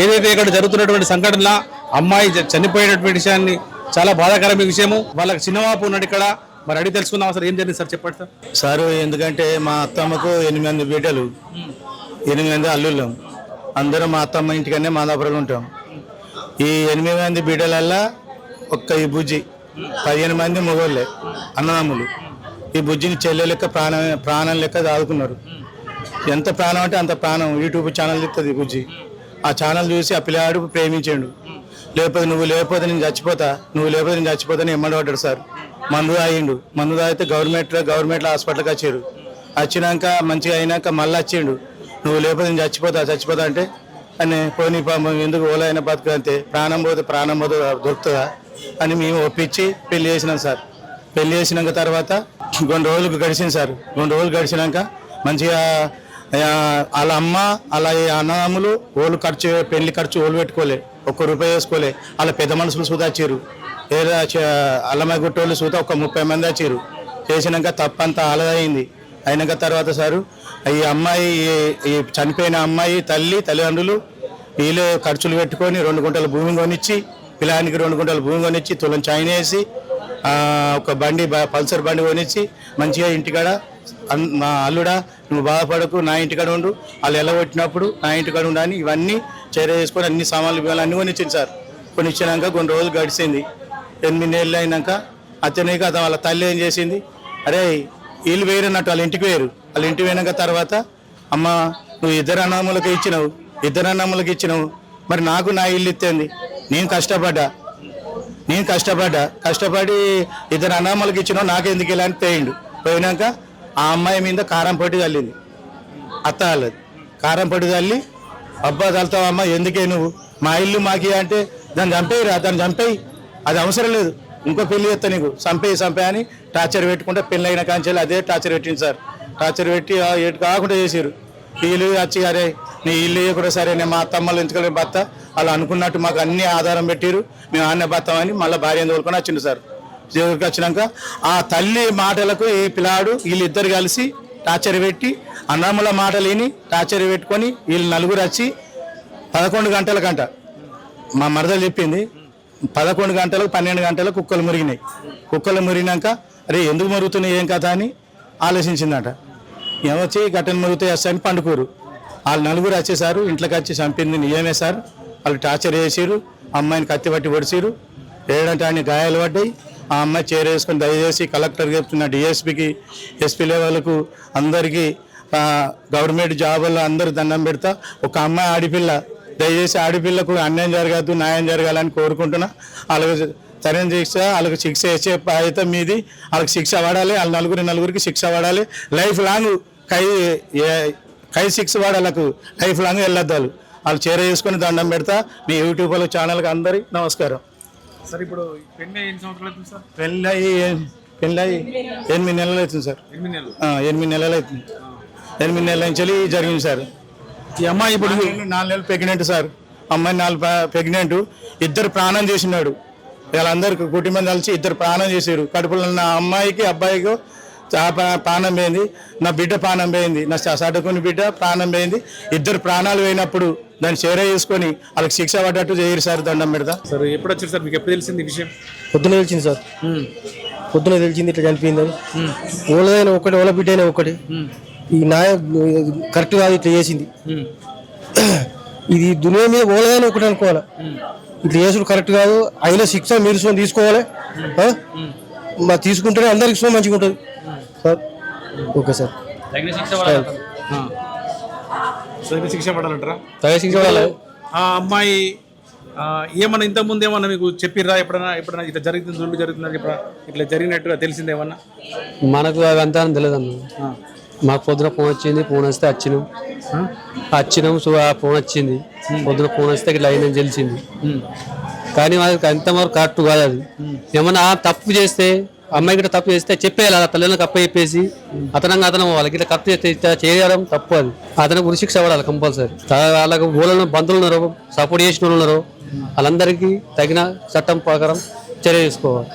ఏదైతే ఇక్కడ జరుగుతున్నటువంటి సంఘటన అమ్మాయి చనిపోయినటువంటి విషయాన్ని చాలా బాధాకరమైన విషయము. వాళ్ళకి చిన్నవాపు ఉన్నాడు ఇక్కడ. మరి అడిగి తెలుసుకుందాం అసలు ఏం జరిగింది సార్, చెప్పండి సార్. సార్ ఎందుకంటే మా అత్తమ్మకు 8 మంది బిడ్డలు, 8 మంది అల్లుళ్ళం. అందరం మా అత్తమ్మ ఇంటికనే మాదాపురంలో ఉంటాం. ఈ 8 మంది బిడ్డలల్లా ఒక్క ఈ బుజ్జి 15 మంది మొగోళ్ళే అన్నదమ్ములు. ఈ బుజ్జిని చెల్లె లెక్క ప్రాణం లెక్క దాదుకున్నారు. ఎంత ప్రాణం అంటే అంత ప్రాణం. యూట్యూబ్ ఛానల్ ఇస్తుంది బుజ్జి. ఆ ఛానల్ చూసి ఆ పిల్లాడు ప్రేమించాడు. నువ్వు లేకపోతే నేను చచ్చిపోతా అని ఎమ్మడబడ్డాడు సార్. మందు తాగిండు. మందు తాగితే గవర్నమెంట్లో హాస్పిటల్కి వచ్చారు. వచ్చినాక మంచిగా అయినాక మళ్ళీ వచ్చిండు. నువ్వు లేకపోతే నేను చచ్చిపోతా అంటే అని పోనీ ఎందుకు ఓలైన బతుకు అంతే, ప్రాణం పోతే దొరుకుతుందా అని మేము ఒప్పించి పెళ్లి చేసినాం సార్. పెళ్లి చేసినాక తర్వాత 2 రోజులకు గడిచింది సార్. 2 రోజులు గడిచినాక మంచిగా వాళ్ళ అమ్మ అలా అన్నదమ్ములు పెళ్లి ఖర్చు పెట్టుకోలే, ₹1 వేసుకోలే. వాళ్ళ పెద్ద మనుషులు సూతా వచ్చారు. అల్లమ్మ గుట్టోళ్ళు సూతా ఒక 30 మంది వచ్చారు. చేసినాక తప్పంతా ఆలదైంది. అయినాక తర్వాత సారు ఈ అమ్మాయి, ఈ చనిపోయిన అమ్మాయి తల్లిదండ్రులు వీళ్ళే ఖర్చులు పెట్టుకొని 2 గుంటల భూమి కొనిచ్చి, పిల్లానికి 2 గుంటల భూమి కొనిచ్చి, తులం చైన్ వేసి, ఒక పల్సర్ బండి కొనిచ్చి మంచిగా ఇంటికాడ మా అల్లుడా నువ్వు బాధపడకు, నా ఇంటికాడ ఉండు, వాళ్ళు ఎల్లగొట్టినప్పుడు నా ఇంటికాడ ఉండు అని ఇవన్నీ చర్య చేసుకొని అన్ని సామాన్లు బియ్యాలు అన్నీ కొనిచ్చింది సార్. కొనిచ్చినాక 2 రోజులు గడిచింది. 8 నెలలు అయినాక అతనికి వాళ్ళ తల్లి ఏం చేసింది, అరే వీళ్ళు వేరన్నట్టు వాళ్ళ ఇంటికి వేరు. వాళ్ళ ఇంటికి పోయినాక తర్వాత అమ్మ నువ్వు 2 అన్నములకు ఇచ్చినావు, మరి నాకు నా ఇల్లు ఇచ్చింది. నేను కష్టపడి 2 అన్నమ్మలకు ఇచ్చినావు, నాకెందుకు ఇలా అని పోయినాక ఆ అమ్మాయి మీద కారం పొట్టి చల్లింది. అత్త వాళ్ళది కారం పొట్టి చల్లి, అబ్బా చల్తావు అమ్మ, ఎందుకే నువ్వు మా ఇల్లు మాకి అంటే దాన్ని చంపేయి, అది అవసరం లేదు, ఇంకో పెళ్లి చేస్తా నీకు, చంపేయి అని టార్చర్ పెట్టుకుంటే పెళ్ళి అయిన కాంచెల్లి అదే టార్చర్ పెట్టింది సార్. టార్చర్ పెట్టి ఎటు కాకుండా చేసారు. వీళ్ళు వచ్చి అరే నీ ఇల్లు కూడా సరే, నేను మా అత్తమ్మలు ఎంచుకోలేని భర్త వాళ్ళు అనుకున్నట్టు మాకు అన్ని ఆధారం పెట్టిరు, మేము ఆన్నే బతామని మళ్ళీ భార్య తోలుకొని వచ్చిండు సార్. దేవుడికి వచ్చినాక ఆ తల్లి మాటలకు ఈ పిల్లాడు వీళ్ళిద్దరు కలిసి టార్చర్ పెట్టి, అన్నమ్మల మాటలు విని టార్చర్ పెట్టుకొని వీళ్ళు 4 వచ్చి 11 గంటలకంట మా మరదలు చెప్పింది, 11 గంటలకు 12 గంటలకు కుక్కలు మురిగినాక అరే ఎందుకు మరుగుతున్నాయి ఏం కథ అని ఆలోచించిందట. ఏమొచ్చి గట్టను మురుగుతాయి వస్తాయని పండుకోరు. వాళ్ళు 4 వచ్చేసారు. ఇంట్లోకి వచ్చి చంపింది నిజమే సార్. వాళ్ళు టార్చర్ చేసారు. అమ్మాయిని కత్తి పట్టి పొడిచారు. ఏడంటే ఆయన గాయాలు పడ్డాయి. ఆ అమ్మాయి చేరేసుకొని దయచేసి కలెక్టర్ చెప్తున్న డిఎస్పీకి, ఎస్పీ లెవెల్కు అందరికీ గవర్నమెంట్ జాబుల్లో అందరూ దండం పెడతా. ఒక అమ్మాయి ఆడపిల్ల, దయచేసి ఆడపిల్లకు అన్యాయం జరగద్దు, న్యాయం జరగాలని కోరుకుంటున్నా. వాళ్ళకి సరైన శిక్ష, వాళ్ళకి శిక్ష వేసే బాధ్యత మీది. వాళ్ళకి శిక్ష పడాలి. వాళ్ళ నలుగురికి శిక్ష పడాలి. లైఫ్ లాంగ్ కై శిక్ష పడాలకు లైఫ్ లాంగ్ వెళ్ళొద్దాలు. వాళ్ళు చేర చేసుకుని దండం పెడతా. మీ యూట్యూబ్ ఛానల్కి అందరికీ నమస్కారం. సార్ ఇప్పుడు పెళ్ళి ఎన్ని సంవత్సరాలు అవుతుంది సార్? పెళ్ళి 8 నెలలు అవుతుంది సార్. 8 నెలలు అవుతుంది. 8 నెలల నుంచి జరిగింది సార్. ఈ అమ్మాయి ఇప్పుడు 4 నెలలు ప్రెగ్నెంట్ సార్. అమ్మాయి 4 ప్రెగ్నెంట్. 2 ప్రాణం చేసినాడు. వీళ్ళందరికీ కుటుంబం కలిసి 2 ప్రాణం చేశారు. కడుపులో నా అమ్మాయికి అబ్బాయికి ప్రాణం పోయింది. నా బిడ్డ ప్రాణం పోయింది. నా సడుకుని బిడ్డ ప్రాణం పోయింది. 2 ప్రాణాలు పోయినప్పుడు దాన్ని చేర చేసుకొని వాళ్ళకి శిక్ష పడ్డట్టు చేయరు సార్. దండం పెడతా సార్. ఎప్పుడు వచ్చారు సార్? మీకు ఎప్పుడు తెలిసింది ఈ విషయం? పొద్దున తెలిసింది సార్. పొద్దున తెలిసింది ఇట్లా చనిపోయిందని. ఓలదైనా ఒకటి, ఓల బిడ్డ అయినా ఒకటి. ఈ న్యాయ కరెక్ట్ కాదు ఇట్లా చేసింది. ఇది దునియా మీద ఓలదైనా ఒకటి అనుకోవాలి. ఇట్లా చేసుడు కరెక్ట్ కాదు. అయినా శిక్ష మీరు తీసుకోవాలి. తీసుకుంటేనే అందరికి సో మంచిగా ఉంటుంది సార్. Okay sir. శిక్ష పడాలంటారా? తగిన శిక్ష పడాలి. ఆ అమ్మాయి ఏమన్నా ఇంతకుముందు ఏమన్నా మీకు చెప్పిర్రా? ఎప్పుడైనా ఇట్లా జరుగుతుందని ఇట్లా జరిగినట్టుగా తెలిసిందేమన్నా? మనకు అవంతా తెలియదు అన్న. మాకు పొద్దున ఫోన్ వచ్చింది. ఫోన్ వస్తే వచ్చినాం. సో ఆ ఫోన్ వచ్చింది. పొద్దున ఫోన్ వస్తే ఇట్లా అయిందని తెలిసింది. కానీ వాళ్ళకి అంతవరకు కరెక్ట్ కాదు. అది ఏమన్నా తప్పు చేస్తే, అమ్మాయి గిట్ట తప్పు చేస్తే చెప్పేయాలి. తల్లిదండ్రులకు అప్ప చెప్పేసి అతను వాళ్ళకి ఇట్లా తప్పు చేస్తే చేయడం తప్పు. అది అతనికి ఉరిశిక్ష పడాలి కంపల్సరీ. వాళ్ళకు ఊళ్ళో బంధువులు ఉన్నారు, సపోర్ట్ చేసిన వాళ్ళు ఉన్నారు, వాళ్ళందరికీ తగిన చట్టం ప్రకారం చర్య తీసుకోవాలి.